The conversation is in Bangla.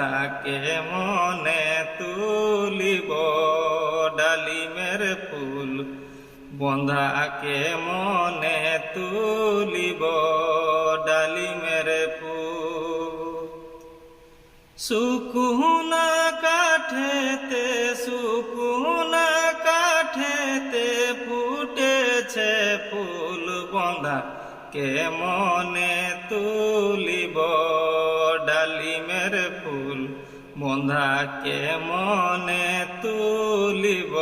বন্ধাকে মনে তুলিব ডালিমের ফুল বন্ধাকে মনে তুলিব ডালিমের ফুল। শুকুনা কাঠেতে ফুটেছে ফুল বন্ধাকে মনে তুলিব ডালিমের ফুল বন্ধাকে মনে তুলিব।